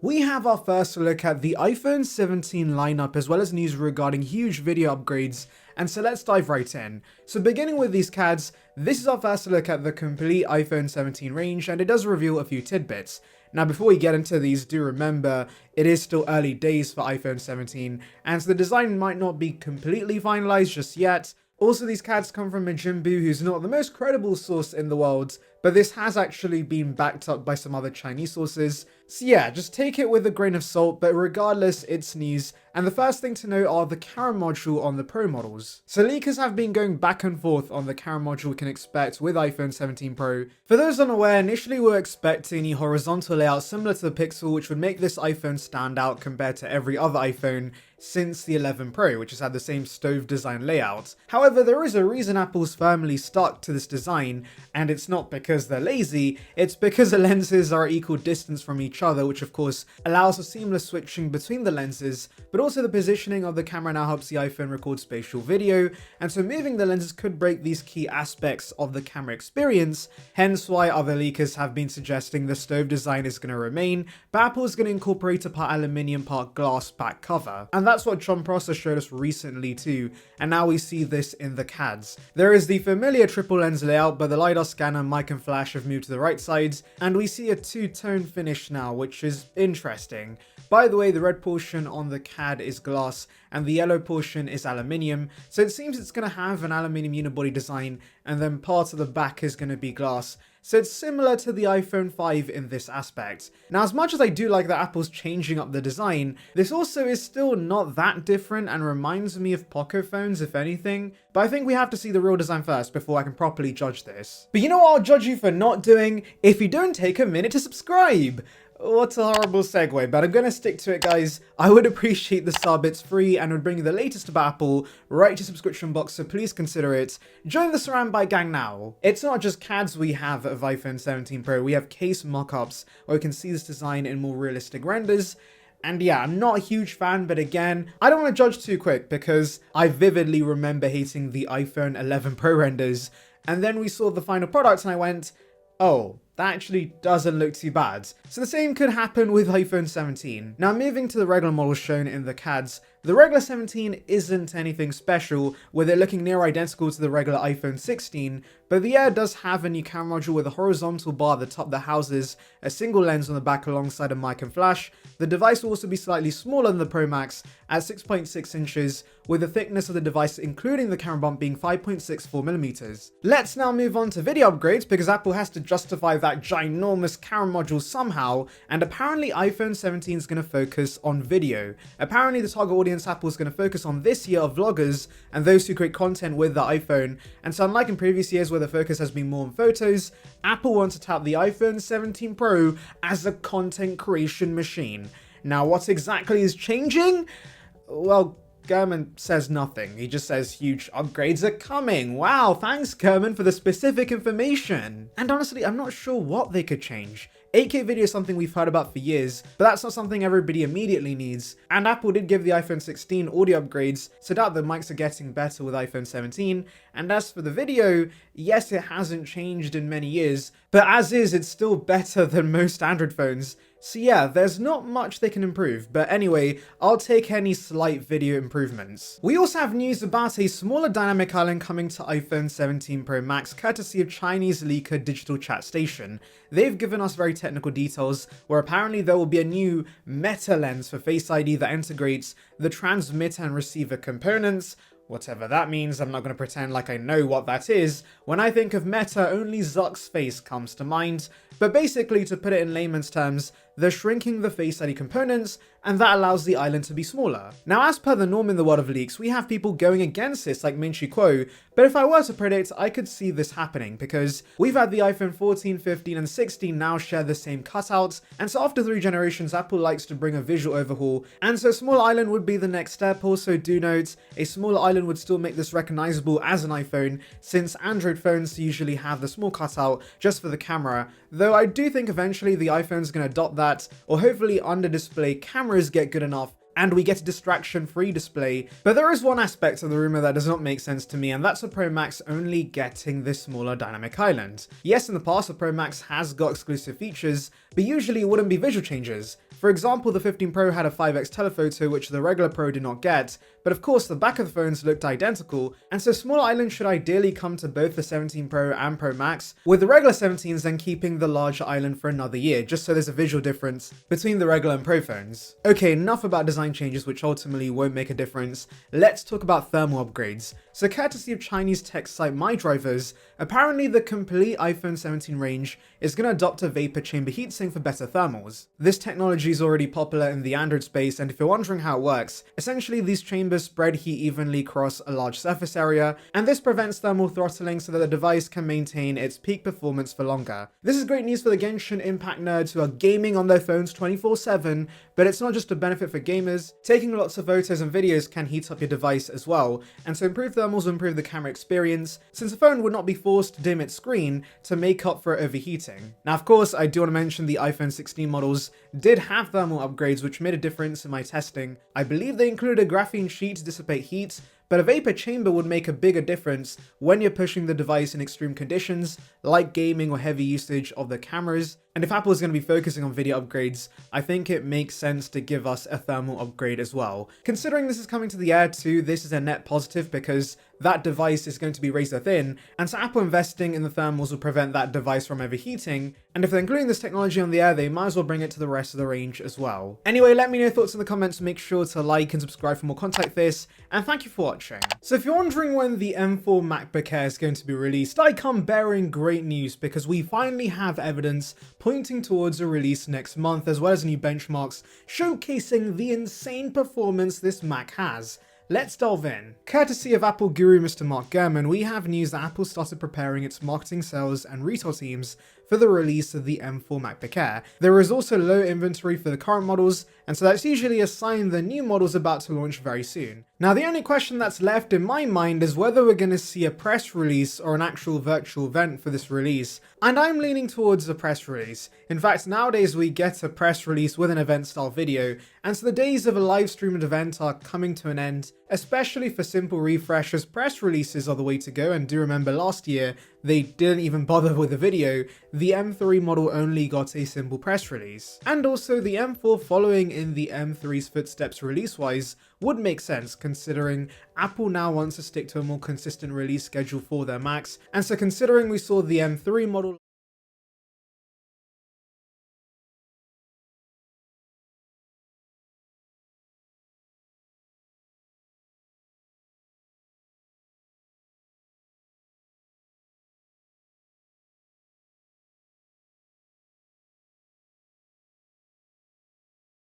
We have our first look at the iPhone 17 lineup as well as news regarding huge video upgrades, and so let's dive right in. So beginning with these CADs, this is our first look at the complete iPhone 17 range, and it does reveal a few tidbits. Now before we get into these, do remember it is still early days for iPhone 17, and so the design might not be completely finalized just yet. Also, these CADs come from Majin Bu, who's not the most credible source in the world, but this has actually been backed up by some other Chinese sources. So yeah, just take it with a grain of salt, but regardless, it's news. And the first thing to note are the camera module on the Pro models. So leakers have been going back and forth on the camera module we can expect with iPhone 17 Pro. For those unaware, initially we were expecting a horizontal layout similar to the Pixel, which would make this iPhone stand out compared to every other iPhone since the 11 Pro, which has had the same stove design layout. However, there is a reason Apple's firmly stuck to this design, and it's not because they're lazy, it's because the lenses are at equal distance from each other, which of course allows for seamless switching between the lenses, but also the positioning of the camera now helps the iPhone record spatial video, and so moving the lenses could break these key aspects of the camera experience, hence why other leakers have been suggesting the stove design is going to remain, but Apple is going to incorporate a part aluminium, part glass back cover. And that's what John Prosser showed us recently too, and now we see this in the CADs. There is the familiar triple lens layout, but the LiDAR scanner, mic and flash have moved to the right sides, and we see a two-tone finish now, which is interesting. By the way, the red portion on the CAD is glass, and the yellow portion is aluminium, so it seems it's going to have an aluminium unibody design, and then part of the back is going to be glass. So it's similar to the iPhone 5 in this aspect. Now, as much as I do like that Apple's changing up the design, this also is still not that different and reminds me of Poco phones, if anything. But I think we have to see the real design first before I can properly judge this. But you know what I'll judge you for not doing? If you don't take a minute to subscribe! What a horrible segue, but I'm gonna stick to it, guys. I would appreciate the sub, it's free and would bring you the latest about Apple right to your subscription box, so please consider it. Join the Saranbyte gang now. It's not just CADs we have of iPhone 17 Pro, we have case mockups where we can see this design in more realistic renders. And yeah, I'm not a huge fan, but again, I don't want to judge too quick because I vividly remember hating the iPhone 11 Pro renders, and then we saw the final product and I went, oh, that actually doesn't look too bad. So the same could happen with iPhone 17. Now moving to the regular model shown in the CADs, the regular 17 isn't anything special, with it looking near identical to the regular iPhone 16, but the Air does have a new camera module with a horizontal bar at the top that houses a single lens on the back alongside a mic and flash. The device will also be slightly smaller than the Pro Max at 6.6 inches, with the thickness of the device including the camera bump being 5.64mm. Let's now move on to video upgrades because Apple has to justify that ginormous camera module somehow, and apparently iPhone 17 is going to focus on video. Apparently the target audience Apple is going to focus on this year of vloggers and those who create content with the iPhone, and so unlike in previous years where the focus has been more on photos, Apple wants to tout the iPhone 17 Pro as a content creation machine. Now what exactly is changing? Well, Gurman says nothing. He just says huge upgrades are coming. Wow, thanks Gurman for the specific information. And honestly, I'm not sure what they could change. 8K video is something we've heard about for years, but that's not something everybody immediately needs. And Apple did give the iPhone 16 audio upgrades, so doubt the mics are getting better with iPhone 17. And as for the video, yes, it hasn't changed in many years, but as is, it's still better than most Android phones. So yeah, there's not much they can improve, but anyway, I'll take any slight video improvements. We also have news about a smaller dynamic island coming to iPhone 17 Pro Max courtesy of Chinese leaker Digital Chat Station. They've given us very technical details where apparently there will be a new meta lens for Face ID that integrates the transmitter and receiver components. Whatever that means, I'm not going to pretend like I know what that is. When I think of Meta, only Zuck's face comes to mind. But basically, to put it in layman's terms, they're shrinking the Face ID components, and that allows the island to be smaller. Now, as per the norm in the world of leaks, we have people going against this like Min Chi Kuo, but if I were to predict, I could see this happening because we've had the iPhone 14, 15, and 16 now share the same cutouts, and so after 3 generations, Apple likes to bring a visual overhaul, and so a small island would be the next step. Also, do note, a smaller island would still make this recognizable as an iPhone, since Android phones usually have the small cutout just for the camera, though I do think eventually the iPhone's going to adopt that, or hopefully under display cameras get good enough and we get a distraction-free display. But there is one aspect of the rumor that does not make sense to me, and that's the Pro Max only getting this smaller dynamic island. Yes, in the past the Pro Max has got exclusive features, but usually it wouldn't be visual changes. For example, the 15 Pro had a 5x telephoto which the regular Pro did not get, but of course the back of the phones looked identical, and so small islands should ideally come to both the 17 Pro and Pro Max, with the regular 17s then keeping the larger island for another year, just so there's a visual difference between the regular and Pro phones. Okay, enough about design changes which ultimately won't make a difference, let's talk about thermal upgrades. So courtesy of Chinese tech site MyDrivers, apparently the complete iPhone 17 range is going to adopt a vapor chamber heatsink for better thermals. This technology is already popular in the Android space, and if you're wondering how it works, essentially these chambers spread heat evenly across a large surface area, and this prevents thermal throttling so that the device can maintain its peak performance for longer. This is great news for the Genshin Impact nerds who are gaming on their phones 24/7, but it's not just a benefit for gamers. Taking lots of photos and videos can heat up your device as well, and so improved thermals will improve the camera experience, since the phone would not be forced to dim its screen to make up for overheating. Now of course, I do want to mention the iPhone 16 models did have thermal upgrades which made a difference in my testing. I believe they included a graphene sheet to dissipate heat, but a vapor chamber would make a bigger difference when you're pushing the device in extreme conditions, like gaming or heavy usage of the cameras. And if Apple is going to be focusing on video upgrades, I think it makes sense to give us a thermal upgrade as well. Considering this is coming to the Air 2, this is a net positive because that device is going to be razor thin, and so Apple investing in the thermals will prevent that device from overheating, and if they're including this technology on the Air, they might as well bring it to the rest of the range as well. Anyway, let me know your thoughts in the comments, make sure to like and subscribe for more content like this, and thank you for watching. So if you're wondering when the M4 MacBook Air is going to be released, I come bearing great news because we finally have evidence pointing towards a release next month, as well as new benchmarks showcasing the insane performance this Mac has. Let's delve in. Courtesy of Apple guru Mr. Mark Gurman, we have news that Apple started preparing its marketing, sales, and retail teams for the release of the M4 MacBook Air. There is also low inventory for the current models, and so that's usually a sign the new model's about to launch very soon. Now the only question that's left in my mind is whether we're going to see a press release or an actual virtual event for this release, and I'm leaning towards a press release. In fact, nowadays we get a press release with an event style video, and so the days of a live streamed event are coming to an end, especially for simple refreshes. Press releases are the way to go, and do remember last year they didn't even bother with a video. The M3 model only got a simple press release. And also the M4 following in the M3's footsteps release-wise would make sense, considering Apple now wants to stick to a more consistent release schedule for their Macs, and so considering we saw the M3 model